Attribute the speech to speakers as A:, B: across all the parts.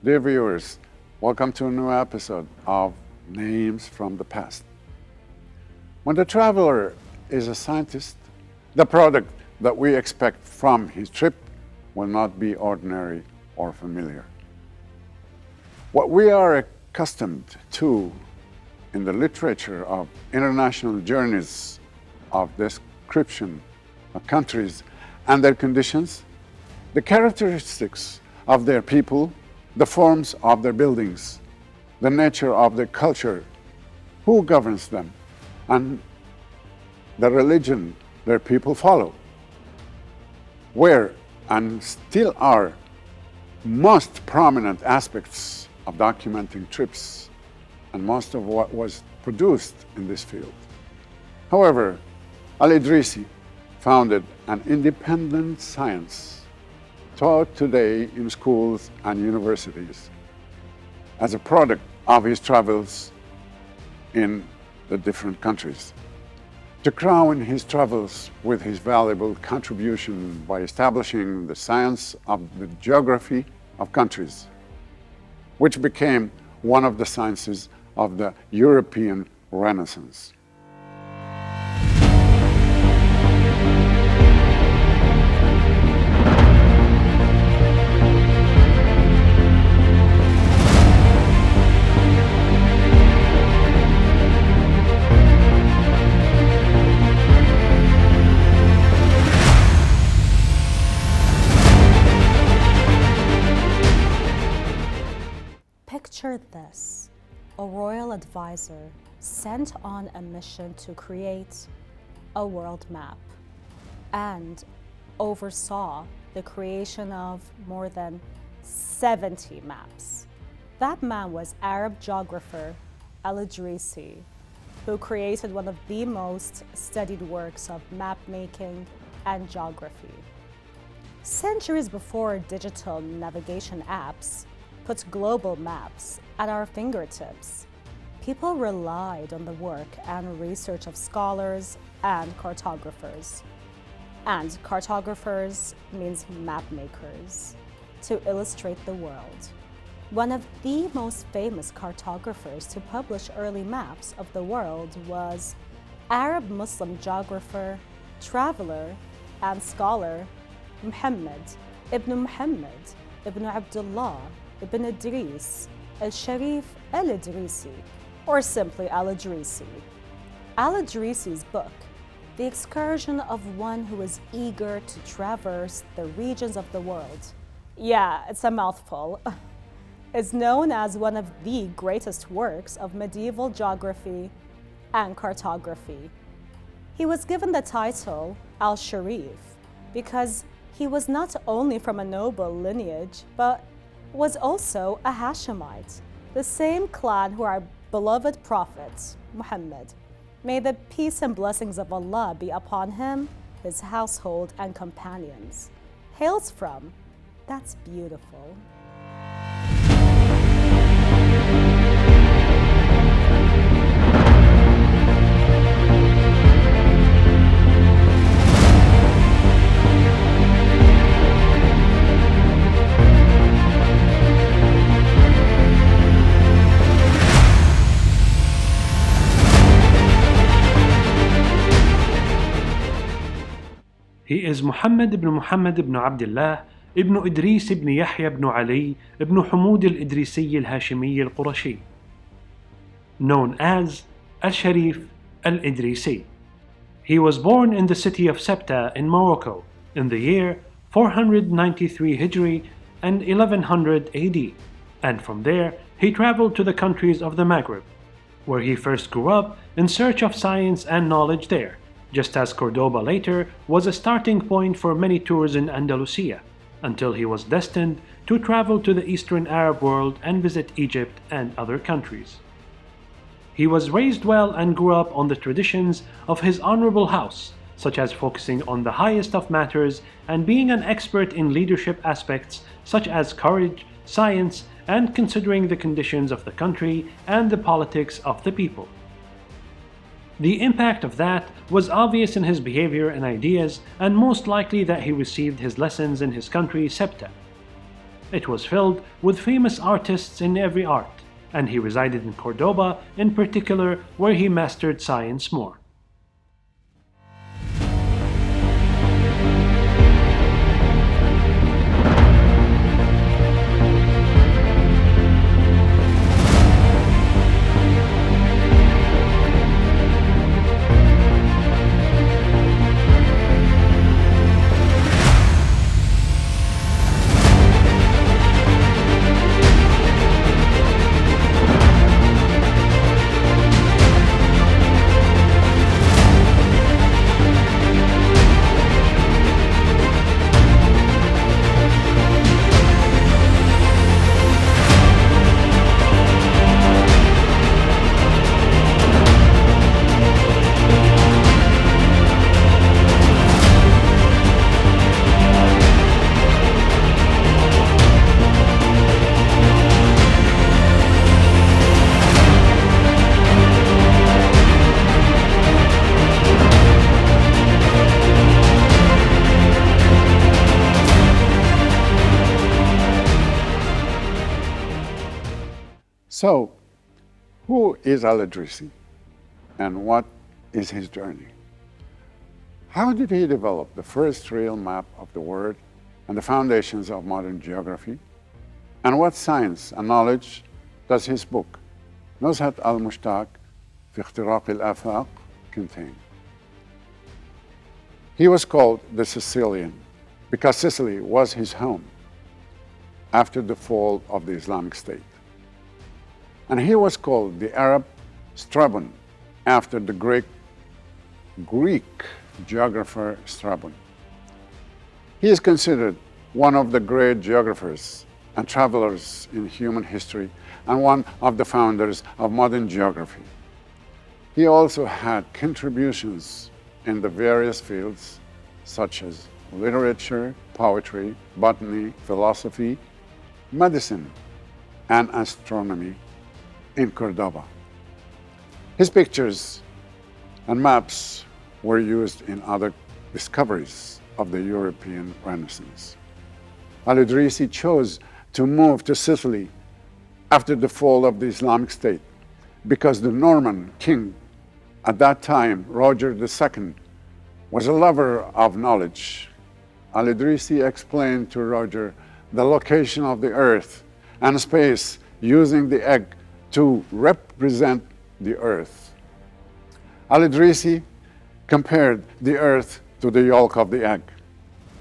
A: Dear viewers, welcome to a new episode of Names from the Past. When the traveler is a scientist, the product that we expect from his trip will not be ordinary or familiar. What we are accustomed to in the literature of international journeys of description of countries and their conditions, the characteristics of their people, the forms of their buildings, the nature of their culture, who governs them, and the religion their people follow, were and still are most prominent aspects of documenting trips and most of what was produced in this field. However, الإدريسي founded an independent science taught today in schools and universities as a product of his travels in the different countries. To crown his travels with his valuable contribution by establishing the science of the geography of countries, which became one of the sciences of the European Renaissance.
B: Picture this: a royal advisor sent on a mission to create a world map and oversaw the creation of more than 70 maps. That man was Arab geographer الإدريسي, who created one of the most studied works of map making and geography. Centuries before digital navigation apps put global maps at our fingertips, people relied on the work and research of scholars and cartographers. And cartographers means map makers, to illustrate the world. One of the most famous cartographers to publish early maps of the world was Arab Muslim geographer, traveler, and scholar Muhammad ibn Abdullah ibn Idris al-Sharif al-Idrisi, or simply al-Idrisi. Al-Idrisi's book, The Excursion of One Who is Eager to Traverse the Regions of the World, yeah, it's a mouthful, is known as one of the greatest works of medieval geography and cartography. He was given the title al-Sharif because he was not only from a noble lineage, but was also a Hashemite, the same clan who our beloved prophet, Muhammad, may the peace and blessings of Allah be upon him, his household and companions, hails from. That's beautiful.
C: He is Muhammad ibn Abdullah ibn Idris ibn Yahya ibn Ali ibn Hamud al-Idrisi al-Hashimi al-Qurashi, known as al-Sharif al-Idrisi. He was born in the city of Sebtة in Morocco in the year 493 Hijri and 1100 AD, and from there he traveled to the countries of the Maghreb, where he first grew up in search of science and knowledge there, just as Cordoba later was a starting point for many tours in Andalusia, until he was destined to travel to the Eastern Arab world and visit Egypt and other countries. He was raised well and grew up on the traditions of his honorable house, such as focusing on the highest of matters and being an expert in leadership aspects such as courage, science, and considering the conditions of the country and the politics of the people. The impact of that was obvious in his behavior and ideas, and most likely that he received his lessons in his country, Sbtة. It was filled with famous artists in every art, and he resided in Cordoba in particular, where he mastered science more.
A: So, who is الإدريسي and what is his journey? How did he develop the first real map of the world and the foundations of modern geography? And what science and knowledge does his book, نزهة المشتاق في اختراق الآفاق, contain? He was called the Sicilian because Sicily was his home after the fall of the Islamic State. And he was called the Arab Strabon after the Greek geographer Strabon. He is considered one of the great geographers and travelers in human history and one of the founders of modern geography. He also had contributions in the various fields such as literature, poetry, botany, philosophy, medicine, and astronomy in Cordoba. His pictures and maps were used in other discoveries of the European Renaissance. Al-Idrisi chose to move to Sicily after the fall of the Islamic State because the Norman king at that time, Roger II, was a lover of knowledge. Al-Idrisi explained to Roger the location of the earth and space using the egg to represent the earth. Al-Idrisi compared the earth to the yolk of the egg,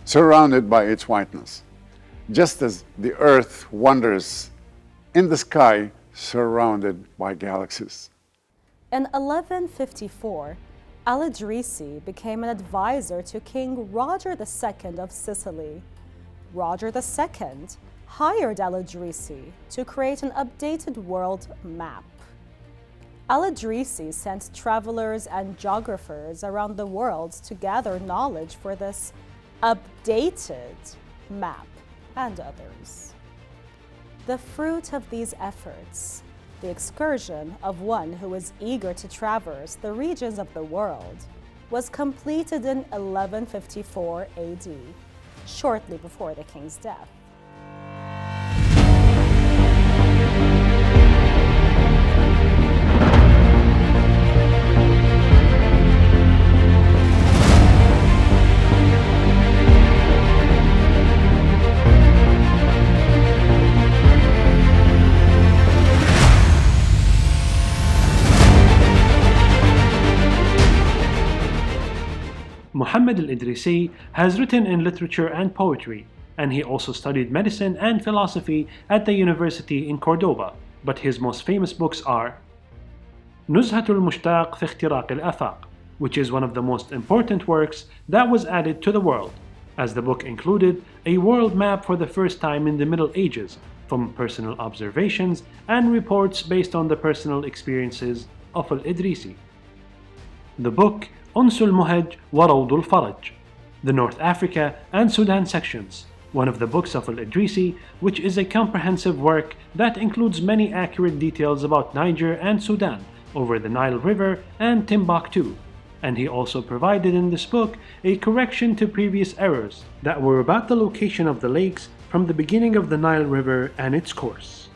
A: surrounded by its whiteness, just as the earth wanders in the sky surrounded by galaxies.
B: In 1154, Al-Idrisi became an advisor to King Roger II of Sicily. Roger II hired Al-Idrisi to create an updated world map. Al-Idrisi sent travelers and geographers around the world to gather knowledge for this updated map and others. The fruit of these efforts, the excursion of one who was eager to traverse the regions of the world, was completed in 1154 AD, shortly before the king's death.
C: Muhammad al-Idrisi has written in literature and poetry, and he also studied medicine and philosophy at the university in Cordoba, but his most famous books are نزهة المشتاق في اختراق الآفاق, which is one of the most important works that was added to the world, as the book included a world map for the first time in the Middle Ages, from personal observations and reports based on the personal experiences of al-Idrisi. The book أنس المهج وروض الفرج, the North Africa and Sudan sections, one of the books of al-Idrisi, which is a comprehensive work that includes many accurate details about Niger and Sudan, over the Nile River and Timbuktu, and he also provided in this book a correction to previous errors that were about the location of the lakes from the beginning of the Nile River and its course.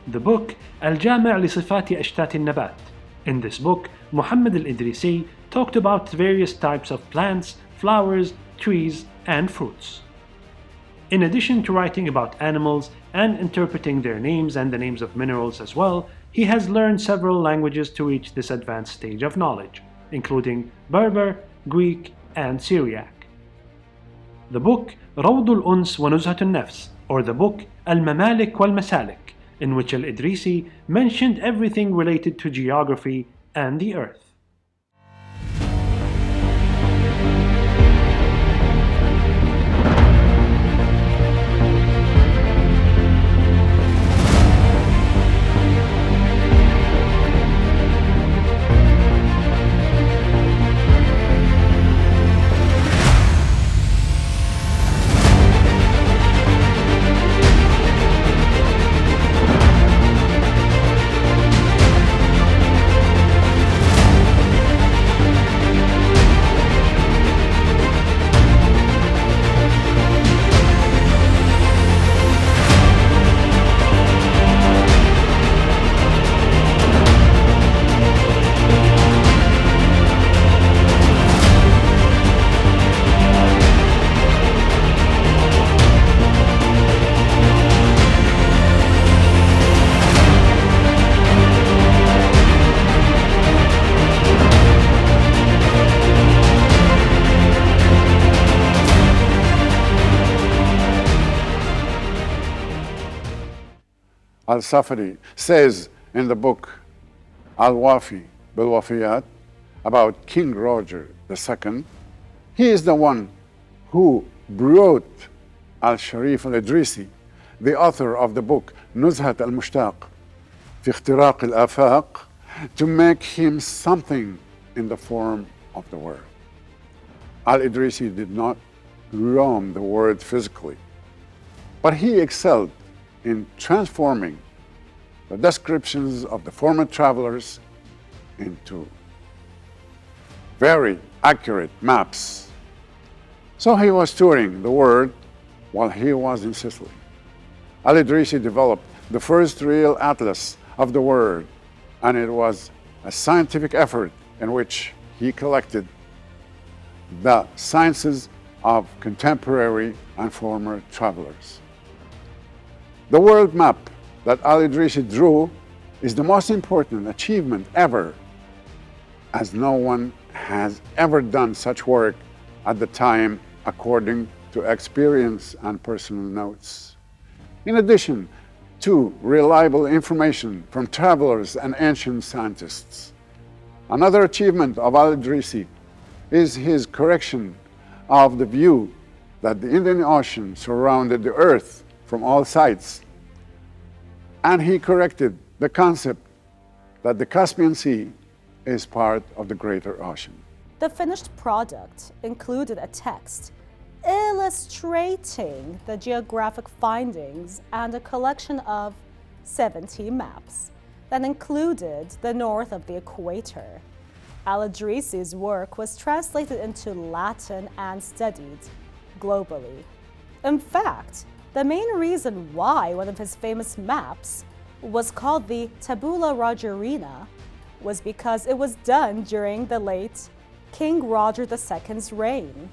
C: The book الجامع لصفات أشتات النبات. In this book, Muhammad الإدريسي talked about various types of plants, flowers, trees, and fruits. In addition to writing about animals and interpreting their names and the names of minerals as well, he has learned several languages to reach this advanced stage of knowledge, including Berber, Greek, and Syriac. The book روض الأنس ونزهة النفس, or the book الممالك والمسالك, in which الإدريسي mentioned everything related to geography and the earth.
A: Al-Safari says in the book Al-Wafi bil-Wafiyat about King Roger II, he is the one who brought Al-Sharif al-Idrisi, the author of the book نزهة المشتاق في اختراق الآفاق, to make him something in the form of the word. Al-Idrisi did not roam the world physically, but he excelled in transforming the descriptions of the former travelers into very accurate maps. So he was touring the world while he was in Sicily. Al-Idrisi developed the first real atlas of the world, and it was a scientific effort in which he collected the sciences of contemporary and former travelers. The world map that Al-Idrisi drew is the most important achievement ever, as no one has ever done such work at the time according to experience and personal notes. In addition to reliable information from travelers and ancient scientists, another achievement of Al-Idrisi is his correction of the view that the Indian Ocean surrounded the earth from all sides, and he corrected the concept that the Caspian Sea is part of the greater ocean.
B: The finished product included a text illustrating the geographic findings and a collection of 70 maps that included the north of the equator. Al-Idrisi's work was translated into Latin and studied globally. In fact, the main reason why one of his famous maps was called the Tabula Rogerina was because it was done during the late King Roger II's reign.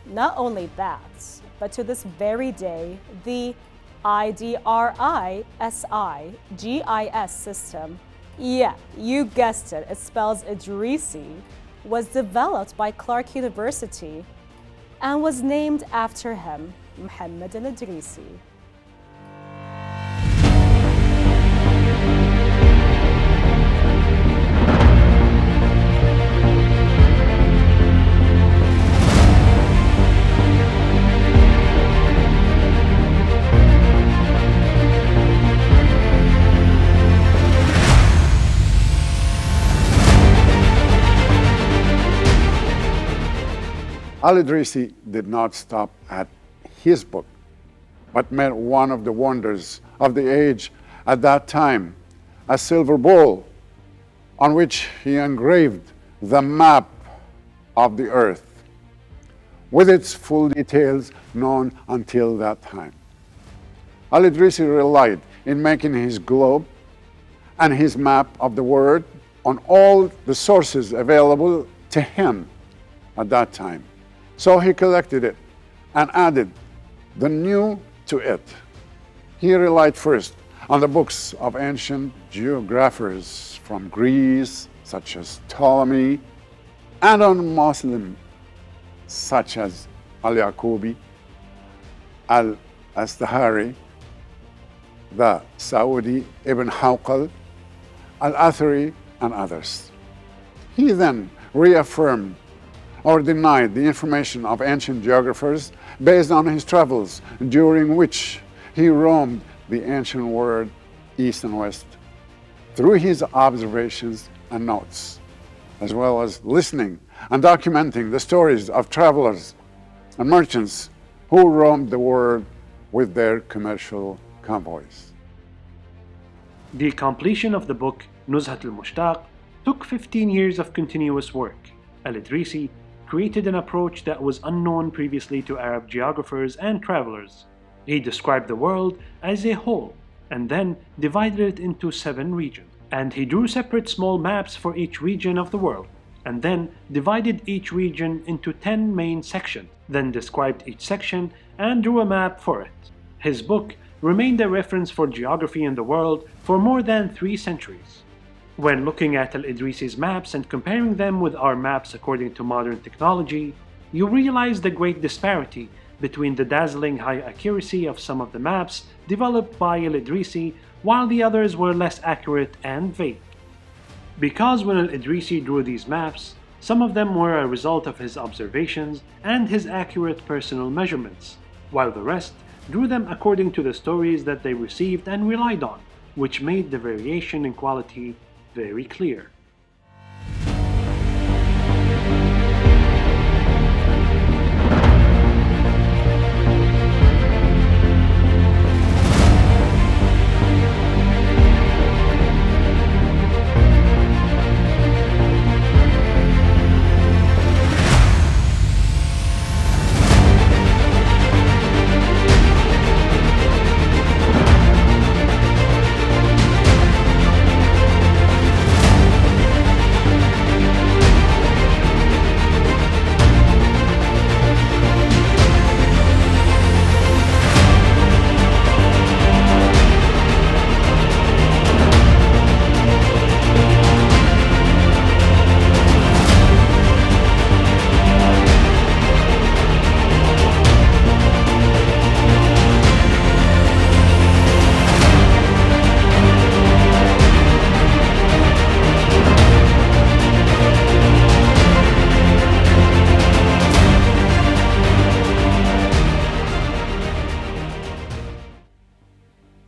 B: Not only that, but to this very day, the IDRISI-GIS system, yeah, you guessed it, it spells Idrisi, was developed by Clark University and was named after him, Muhammad al-Idrisi.
A: Al-Idrisi did not stop at his book, but made one of the wonders of the age at that time, a silver bowl on which he engraved the map of the earth. with its full details known until that time. Al-Idrisi relied in making his globe and his map of the world on all the sources available to him at that time. So he collected it and added the new to it. He relied first on the books of ancient geographers from Greece, such as Ptolemy, and on Muslim, such as Al-Yaqubi, Al-Astahari, the Saudi Ibn Hawqal, Al-Athari, and others. He then reaffirmed or denied the information of ancient geographers based on his travels, during which he roamed the ancient world east and west through his observations and notes, as well as listening and documenting the stories of travelers and merchants who roamed the world with their commercial convoys.
C: The completion of the book, Nuzhat al-Mushtaq, took 15 years of continuous work. Al-Idrisi created an approach that was unknown previously to Arab geographers and travelers. He described the world as a whole and then divided it into 7 regions. And he drew separate small maps for each region of the world, and then divided each region into 10 main sections, then described each section and drew a map for it. His book remained a reference for geography in the world for more than 3 centuries. When looking at Al-Idrisi's maps and comparing them with our maps according to modern technology, you realize the great disparity between the dazzling high accuracy of some of the maps developed by Al-Idrisi, while the others were less accurate and vague. Because when Al-Idrisi drew these maps, some of them were a result of his observations and his accurate personal measurements, while the rest drew them according to the stories that they received and relied on, which made the variation in quality very clear.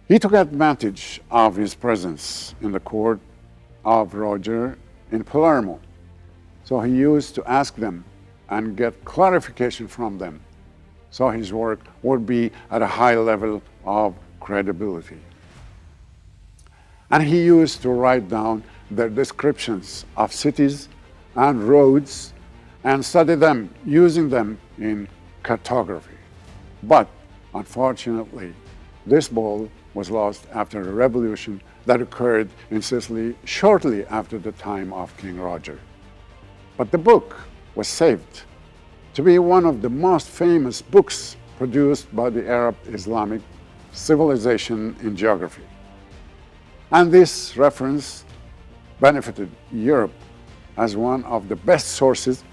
A: He took advantage of his presence in the court of Roger in Palermo, so he used to ask them and get clarification from them, so his work would be at a high level of credibility. And he used to write down their descriptions of cities and roads and study them, using them in cartography. But unfortunately, this ball was lost after a revolution that occurred in Sicily shortly after the time of King Roger. But the book was saved to be one of the most famous books produced by the Arab Islamic civilization in geography. And this reference benefited Europe as one of the best sources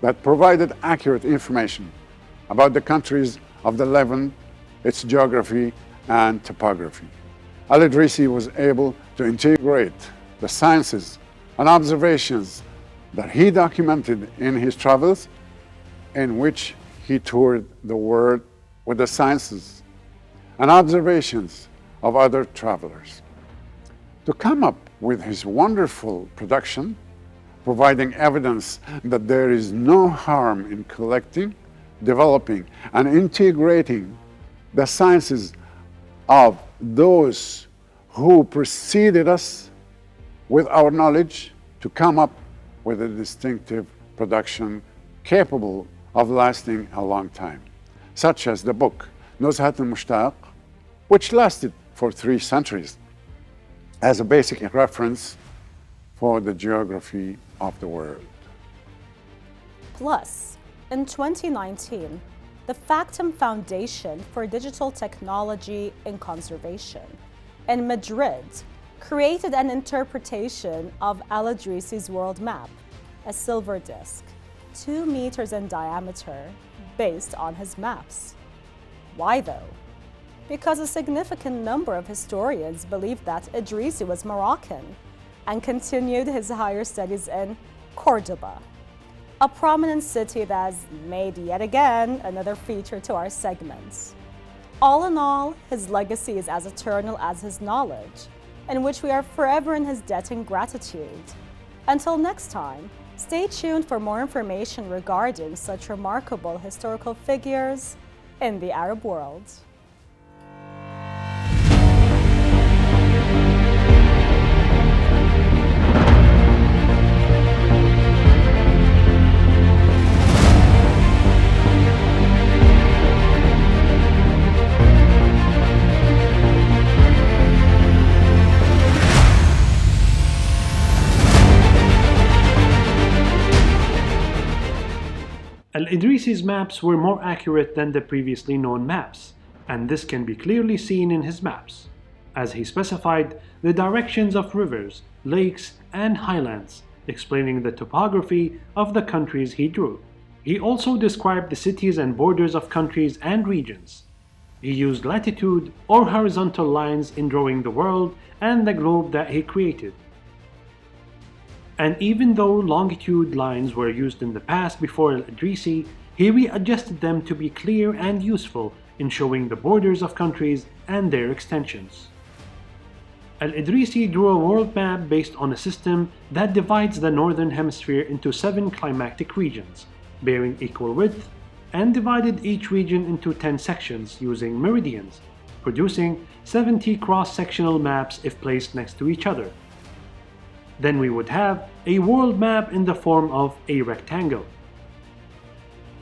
A: that provided accurate information about the countries of the Levant, its geography and topography. Al-Idrisi was able to integrate the sciences and observations that he documented in his travels, in which he toured the world with the sciences and observations of other travelers, to come up with his wonderful production, providing evidence that there is no harm in collecting, developing, and integrating the sciences of those who preceded us with our knowledge to come up with a distinctive production capable of lasting a long time, such as the book Nuzhat al-Mushtaq, which lasted for 3 centuries as a basic reference for the geography of the world.
B: Plus, in 2019, the Factum Foundation for Digital Technology and Conservation in Madrid created an interpretation of al-Idrisi's world map, a silver disc, 2 meters in diameter, based on his maps. Why though? Because a significant number of historians believe that Idrisi was Moroccan and continued his higher studies in Cordoba, a prominent city that has made yet again another feature to our segments. All in all, his legacy is as eternal as his knowledge, in which we are forever in his debt and gratitude. Until next time, stay tuned for more information regarding such remarkable historical figures in the Arab world.
C: Al-Idrisi's maps were more accurate than the previously known maps, and this can be clearly seen in his maps, as he specified the directions of rivers, lakes, and highlands, explaining the topography of the countries he drew. He also described the cities and borders of countries and regions. He used latitude or horizontal lines in drawing the world and the globe that he created. And even though longitude lines were used in the past before Al-Idrisi, he readjusted them to be clear and useful in showing the borders of countries and their extensions. Al-Idrisi drew a world map based on a system that divides the northern hemisphere into 7 climatic regions, bearing equal width, and divided each region into 10 sections using meridians, producing 70 cross-sectional maps if placed next to each other. Then we would have a world map in the form of a rectangle.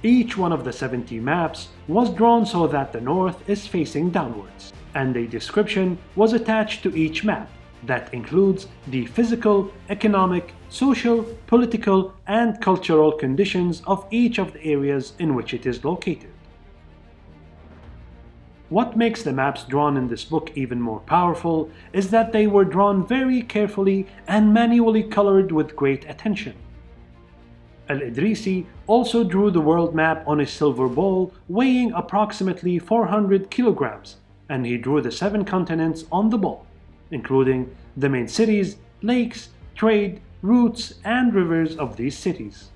C: Each one of the 70 maps was drawn so that the north is facing downwards, and a description was attached to each map that includes the physical, economic, social, political, and cultural conditions of each of the areas in which it is located. What makes the maps drawn in this book even more powerful is that they were drawn very carefully and manually colored with great attention. Al-Idrisi also drew the world map on a silver bowl weighing approximately 400 kilograms, and he drew the 7 continents on the bowl, including the main cities, lakes, trade, routes, and rivers of these cities.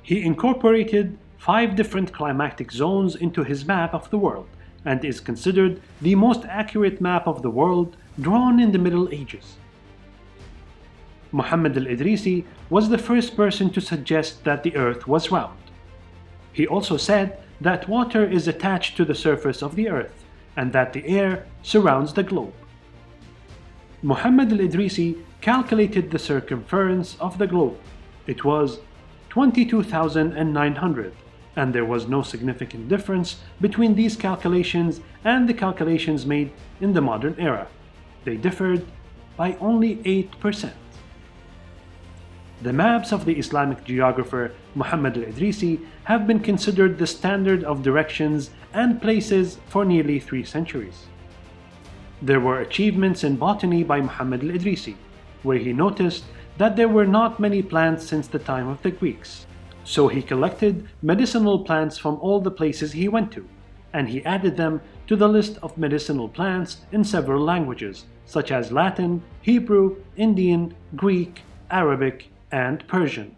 C: He incorporated 5 different climatic zones into his map of the world, and is considered the most accurate map of the world drawn in the Middle Ages. Muhammad al-Idrisi was the first person to suggest that the earth was round. He also said that water is attached to the surface of the earth, and that the air surrounds the globe. Muhammad al-Idrisi calculated the circumference of the globe. It was 22,900, and there was no significant difference between these calculations and the calculations made in the modern era. They differed by only 8%. The maps of the Islamic geographer Muhammad al-Idrisi have been considered the standard of directions and places for nearly 3 centuries. There were achievements in botany by Muhammad al-Idrisi, where he noticed that there were not many plants since the time of the Greeks. So he collected medicinal plants from all the places he went to, and he added them to the list of medicinal plants in several languages, such as Latin, Hebrew, Indian, Greek, Arabic, and Persian.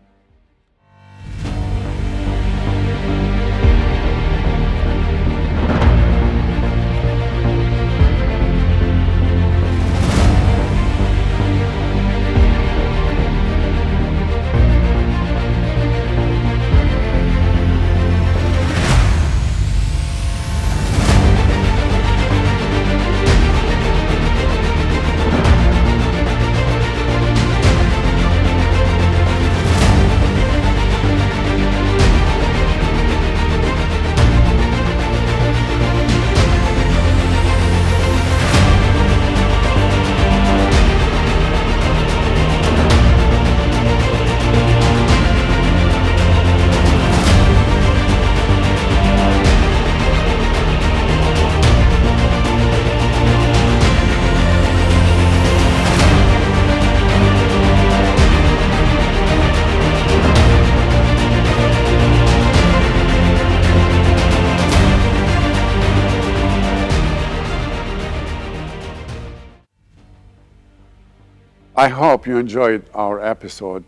A: I hope you enjoyed our episode.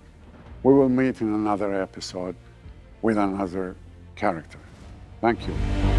A: We will meet in another episode with another character. Thank you.